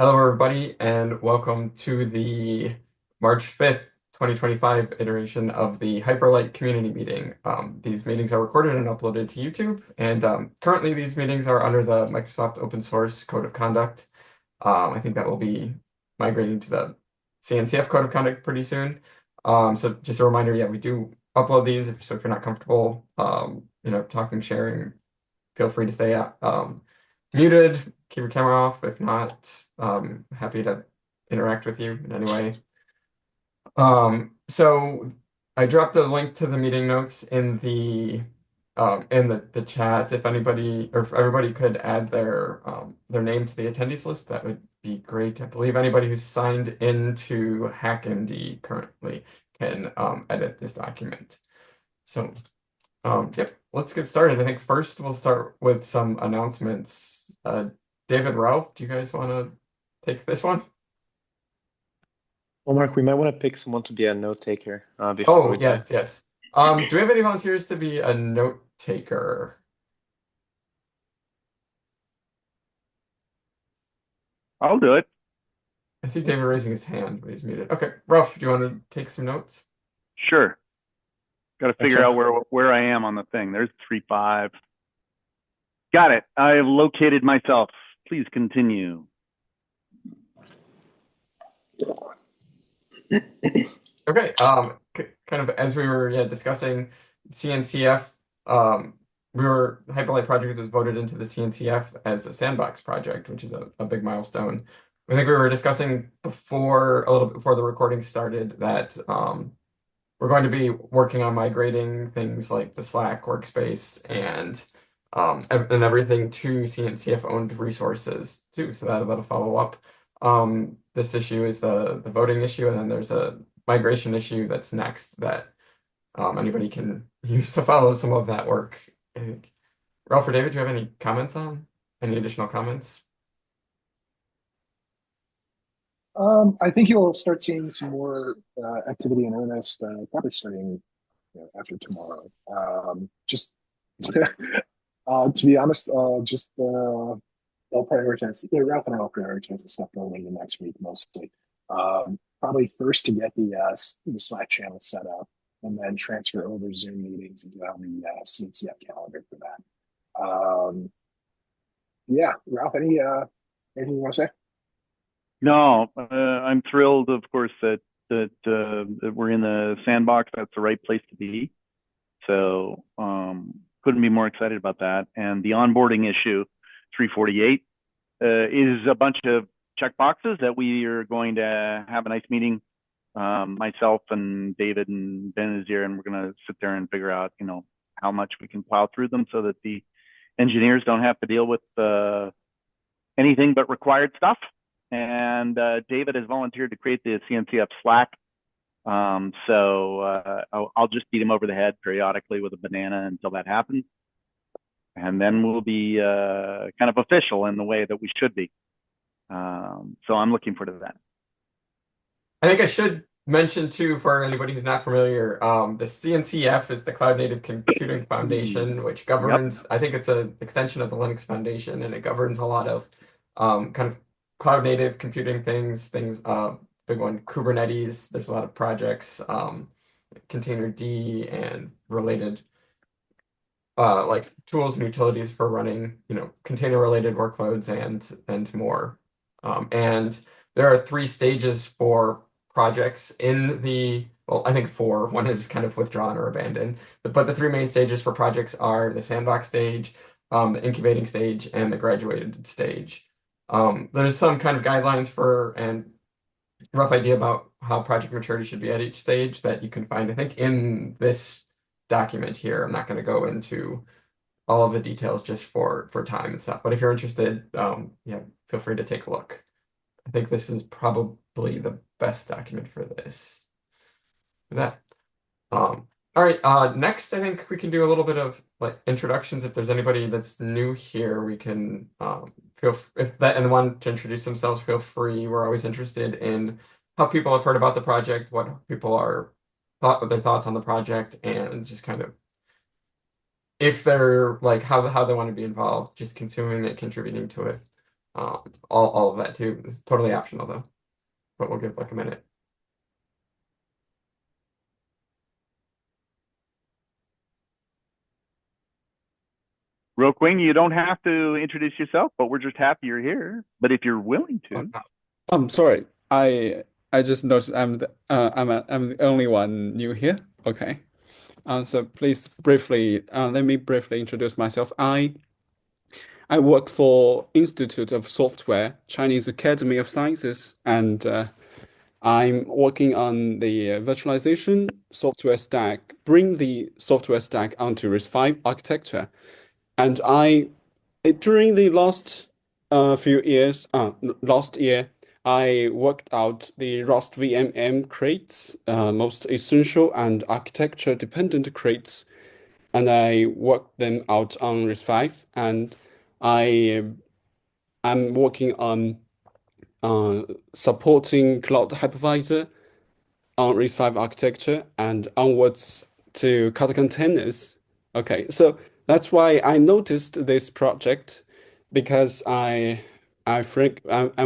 Hello, everybody, and welcome to the March 5th, 2025 iteration of the Hyperlight community meeting. These meetings are recorded and uploaded to YouTube, and currently these meetings are under the Microsoft Open Source Code of Conduct. I think that will be migrating to the CNCF Code of Conduct pretty soon. So just a reminder, yeah, we do upload these, so if you're not comfortable, talking, sharing, feel free to stay muted, keep your camera off. If not, happy to interact with you in any way. So I dropped a link to the meeting notes in the chat. If anybody or if everybody could add their name to the attendees list, that would be great. I believe anybody who's signed into HackMD currently can edit this document. So yep, let's get started. I think first we'll start with some announcements. David, Ralph, do you guys want to take this one? Well, Mark, we might want to pick someone to be a note taker before Oh, we dive. yes, yes. Do we have any volunteers to be a note taker? I'll do it. I see David raising his hand, but he's muted. Okay, Ralph, do you want to take some notes? Sure. Got to Thanks, figure out Mark. where I am on the thing. There's 3-5. Got it. I have located myself. Please continue. Okay, kind of as we were discussing CNCF, Hyperlight project was voted into the CNCF as a sandbox project, which is a big milestone. I think we were discussing before, a little bit before the recording started, that we're going to be working on migrating things like the Slack workspace and everything to CNCF owned resources too. So that'll follow up. This issue is the voting issue, and then there's a migration issue that's next that anybody can use to follow some of that work. I think. Ralph or David, do you have any comments on any additional comments? I think you'll start seeing some more activity in earnest, probably starting after tomorrow. Just to be honest, I'll prioritize. Ralph and I will prioritize the stuff going into next week mostly. Probably first to get the Slack channel set up, and then transfer over Zoom meetings and do out the CNCF calendar for that. Yeah, Ralph, anything you want to say? No, I'm thrilled, of course, that we're in the sandbox. That's the right place to be. So couldn't be more excited about that. And the onboarding issue, 348, is a bunch of check boxes that we are going to have a nice meeting. Myself and David and Ben is here, and we're going to sit there and figure out, how much we can plow through them so that the engineers don't have to deal with anything but required stuff. And David has volunteered to create the CNCF Slack. So I'll just beat him over the head periodically with a banana until that happens. And then we'll be kind of official in the way that we should be. So I'm looking forward to that. I think I should mention too, for anybody who's not familiar, the CNCF is the Cloud Native Computing Foundation, which Yep. governs, I think it's an extension of the Linux Foundation, and it governs a lot of kind of cloud native computing things, big one, Kubernetes. There's a lot of projects, Containerd and related like tools and utilities for running, container related workloads and more. And there are three stages for projects in well, I think four. One is kind of withdrawn or abandoned. But the three main stages for projects are the sandbox stage, the incubating stage, and the graduated stage. There's some kind of guidelines for and rough idea about how project maturity should be at each stage that you can find, I think, in this document here. I'm not going to go into all of the details just for time and stuff. But if you're interested, yeah, feel free to take a look. I think this is probably the best document for this. For that. All right. Next, I think we can do a little bit of like introductions. If there's anybody that's new here, we can feel if that and want to introduce themselves, feel free. We're always interested in how people have heard about the project, what people are their thoughts on the project, and just kind of if they're like how they want to be involved, just consuming it, contributing to it. all of that too. It's totally optional though, but we'll give like a minute. Roquing, you don't have to introduce yourself, but we're just happy you're here. But if you're willing Oh, to, I'm sorry. I just noticed I'm the only one new here. Okay. So please briefly let me briefly introduce myself. I work for Institute of Software, Chinese Academy of Sciences, and I'm working on the virtualization software stack, bring the software stack onto RISC-V architecture. And during the last few years, last year, I worked out the Rust VMM crates, most essential and architecture dependent crates, and I worked them out on RISC-V, and I am working on uh, supporting cloud hypervisor on RISC-V architecture and onwards to Kata containers. Okay, so that's why I noticed this project because I'm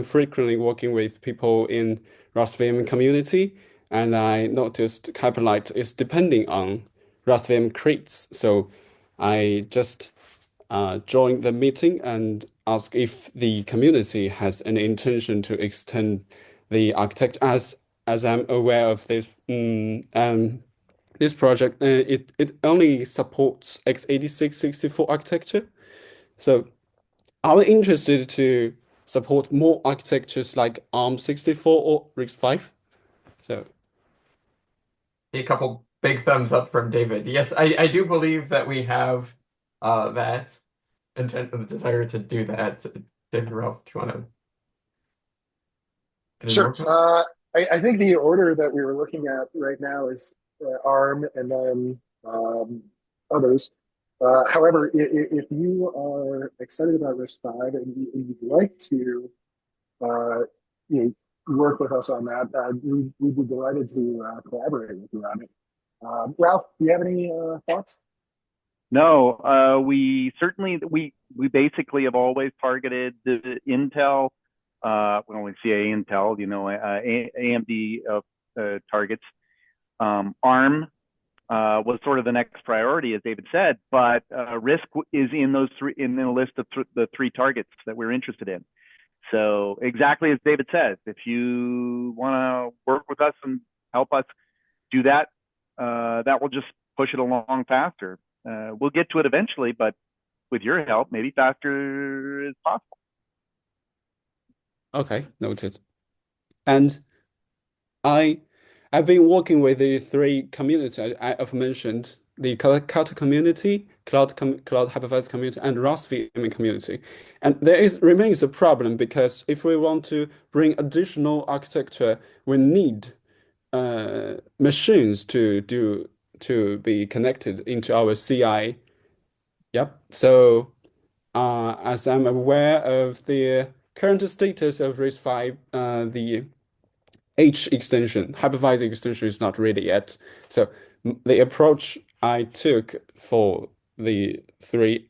frequently working with people in Rust VM community, and I noticed Hyperlight is depending on Rust VM crates. So I just joined the meeting and asked if the community has an intention to extend the architecture. As I'm aware of this, this project, it only supports x86 64 architecture. So are we interested to support more architectures like ARM 64 or RISC-V? So See a couple big thumbs up from David. Yes, I do believe that we have that intent, the desire to do that. David, Ralph, do you want to any Sure. more? I think the order that we were looking at right now is ARM and then others. However, if you are excited about RISC-V and you'd like to uh, you know, work with us on that, we'd be delighted to collaborate with you on it. Ralph, do you have any thoughts? no, we certainly we basically have always targeted the Intel, when we say Intel, AMD targets. ARM was sort of the next priority, as David said, but risk is in those three in the list of the three targets that we're interested in. So exactly as David says, if you want to work with us and help us do that, that will just push it along faster. We'll get to it eventually, but with your help, maybe faster is possible. okay, noted. And I I've been working with the three communities I've mentioned, the Kata community, cloud hypervisor community, and Rust VM community. And there is remains a problem because if we want to bring additional architecture, we need machines to be connected into our CI. Yep. So as I'm aware of the current status of RISC-V, the H extension, hypervisor extension is not ready yet. So the approach I took for the three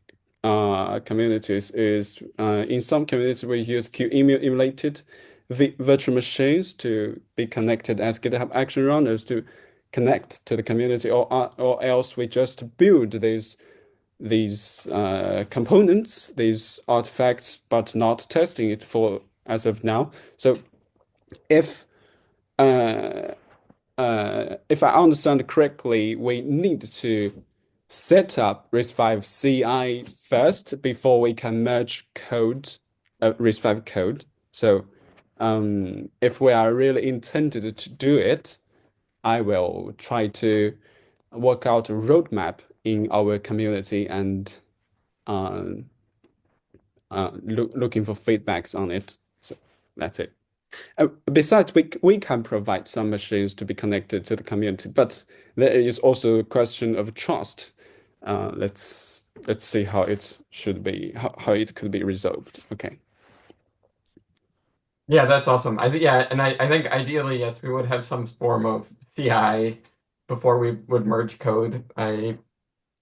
communities is in some communities we use QEMU emulated virtual machines to be connected as GitHub action runners to connect to the community, or else we just build these components, these artifacts, but not testing it for as of now. So if uh, if I understand correctly, we need to set up RISC-V CI first before we can merge code, RISC-V code. So, if we are really intended to do it, I will try to work out a roadmap in our community and um, looking for feedbacks on it. So that's it. Besides, we can provide some machines to be connected to the community, but there is also a question of trust. Let's see how it should be, how it could be resolved. Okay. Yeah, that's awesome. Yeah, and I think ideally, yes, we would have some form of CI before we would merge code. I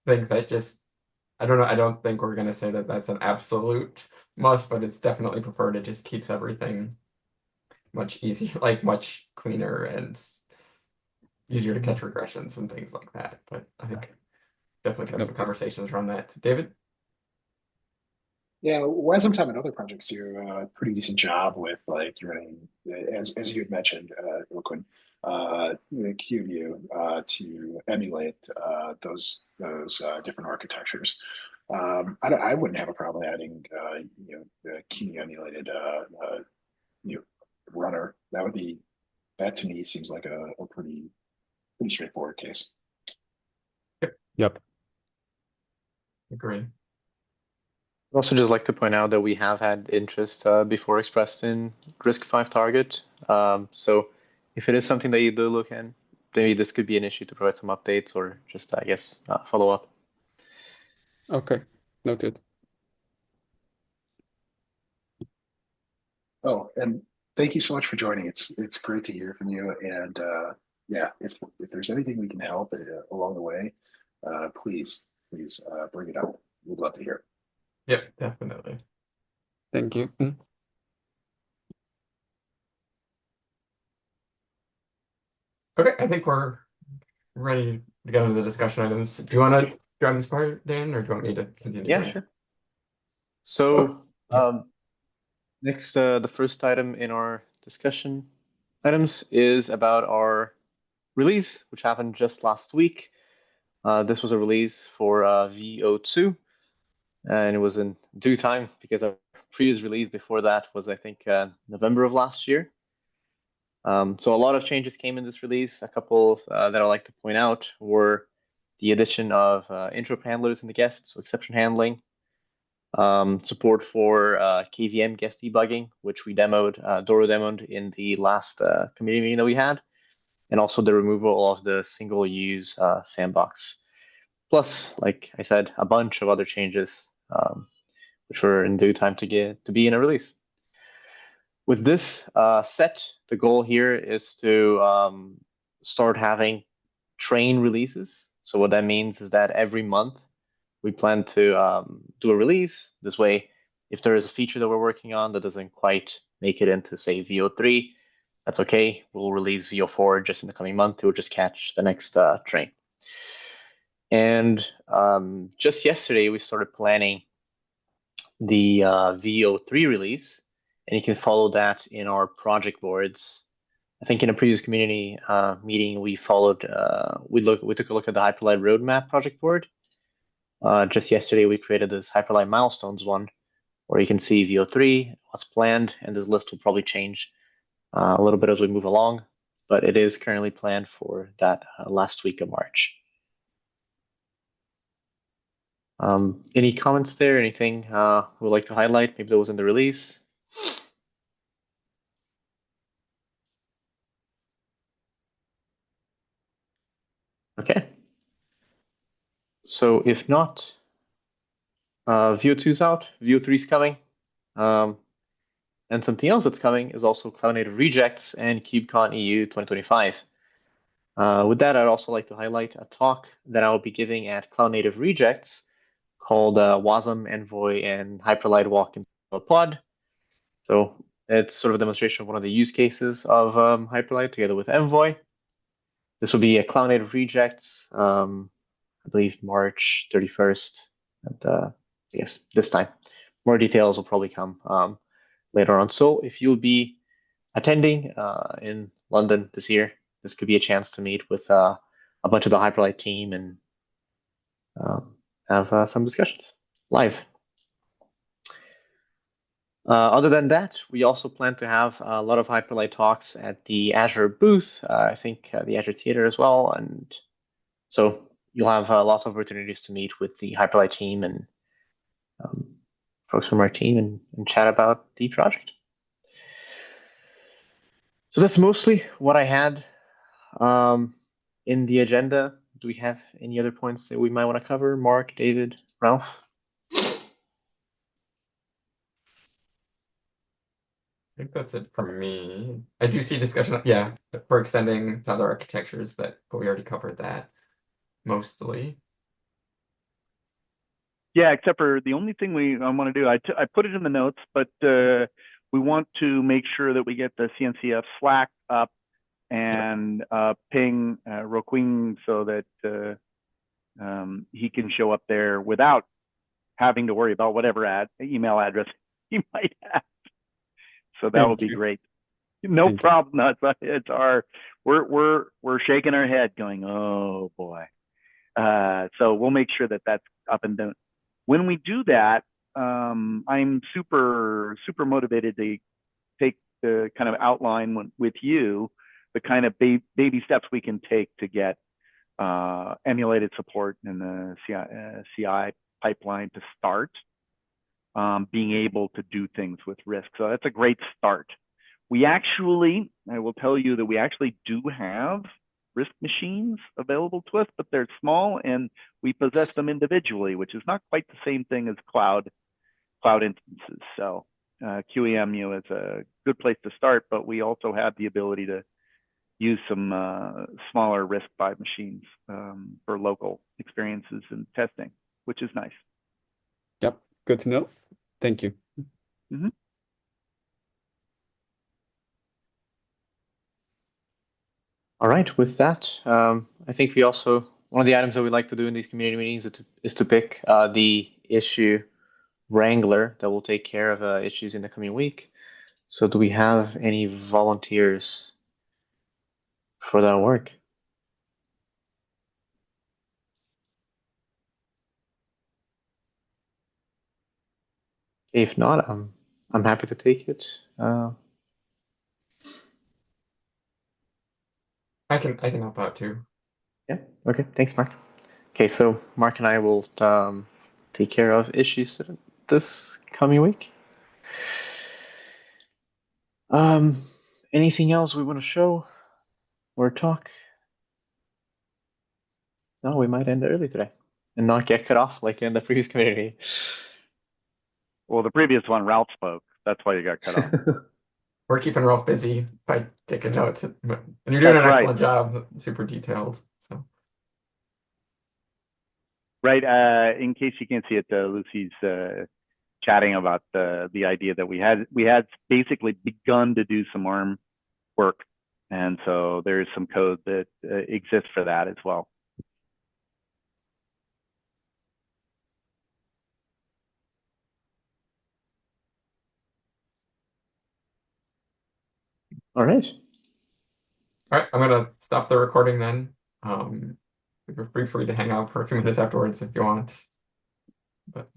think that just I don't know. I don't think we're gonna say that that's an absolute must, but it's definitely preferred. It just keeps everything much easier, like much cleaner and easier to catch regressions and things like that. But I think definitely could have some Yep. conversations around that. David? Yeah, Wasmtime and other projects do a pretty decent job with like running, as you had mentioned, Quinn, QView to emulate those different architectures. I wouldn't have a problem adding, the Key emulated, you know, runner. That to me seems like a pretty straightforward case. Yep. Agree. I'd also just like to point out that we have had interest before expressed in RISC-V target. So if it is something that you do look in, maybe this could be an issue to provide some updates or just, I guess, follow up. Okay. Noted. Oh, and thank you so much for joining. It's great to hear from you. And yeah, if there's anything we can help along the way, please bring it up. We'd love to hear. Yep, definitely. Thank you. Okay, I think we're ready to get into the discussion items. Do you want to drive this part, Dan, or do you want me to continue Yeah, with? sure. Oh, So yeah. next, the first item in our discussion items is about our release, which happened just last week. This was a release for VO2, and it was in due time because our previous release before that was, I think, November of last year. So a lot of changes came in this release. A couple that I'd like to point out were the addition of interrupt handlers in the guest, so exception handling, support for KVM guest debugging, which we demoed, Doro demoed in the last community meeting that we had, and also the removal of the single-use sandbox. Plus, like I said, a bunch of other changes, which were in due time to be in a release. With this set, the goal here is to start having train releases. So what that means is that every month we plan to do a release. This way, if there is a feature that we're working on that doesn't quite make it into, say, VO3, that's okay. We'll release VO4 just in the coming month. It will just catch the next train. And just yesterday, we started planning the VO3 release, and you can follow that in our project boards. I think in a previous community meeting, we followed, we took a look at the Hyperlight roadmap project board. Just yesterday, we created this Hyperlight milestones one, where you can see VO3, what's planned, and this list will probably change a little bit as we move along, but it is currently planned for that last week of March. Any comments there? Anything we'd like to highlight? Maybe that was in the release. Okay. So if not, VO2's out, VO3 is coming. And something else that's coming is also Cloud Native Rejects and KubeCon EU 2025. With that, I'd also like to highlight a talk that I'll be giving at Cloud Native Rejects called WASM, Envoy, and Hyperlight Walk into a Pod. So it's sort of a demonstration of one of the use cases of Hyperlight together with Envoy. This will be a Cloud Native Rejects, I believe March 31st, and yes, this time. More details will probably come later on. So if you'll be attending in London this year, this could be a chance to meet with a bunch of the Hyperlight team and have some discussions live. Other than that, we also plan to have a lot of Hyperlight talks at the Azure booth, I think the Azure Theater as well. And so you'll have lots of opportunities to meet with the Hyperlight team and folks from our team and chat about the project. So that's mostly what I had in the agenda. Do we have any other points that we might want to cover? Mark, David, Ralph? I think that's it for me. I do see discussion, yeah, for extending to other architectures but we already covered that mostly. Yeah, except for the only thing I want to do, I put it in the notes, but we want to make sure that we get the CNCF Slack up Yep. and ping Roquing so that he can show up there without having to worry about whatever email address he might have. So that would Thank be you. great. No Thank you. problem. It's our we're shaking our head, going, oh boy. So we'll make sure that that's up and done. When we do that, I'm super motivated to take the kind of outline with you the kind of baby steps we can take to get emulated support in the CI pipeline to start being able to do things with risk. So that's a great start. I will tell you that we actually do have risk machines available to us, but they're small and we possess them individually, which is not quite the same thing as cloud instances. So QEMU is a good place to start, but we also have the ability to use some smaller RISC-V machines for local experiences and testing, which is nice. Yep. Good to know. Thank you. Mm-hmm. All right, with that, I think we also, one of the items that we like to do in these community meetings is to pick the issue wrangler that will take care of issues in the coming week. So do we have any volunteers for that work? If not, I'm happy to take it. I can help out too. Yeah, okay, thanks, Mark. Okay, so Mark and I will take care of issues this coming week. Um, Anything else we want to show or talk? No, we might end early today and not get cut off like in the previous community. Well, the previous one, Ralph spoke. That's why you got cut off. We're keeping Rolf busy by taking notes, and you're doing That's an right. excellent job, super detailed. So Right. In case you can't see it, Lucy's chatting about the idea that we had basically begun to do some ARM work, and so there is some code that exists for that as well. All right. all right, I'm gonna stop the recording then. You're free to hang out for a few minutes afterwards if you want. But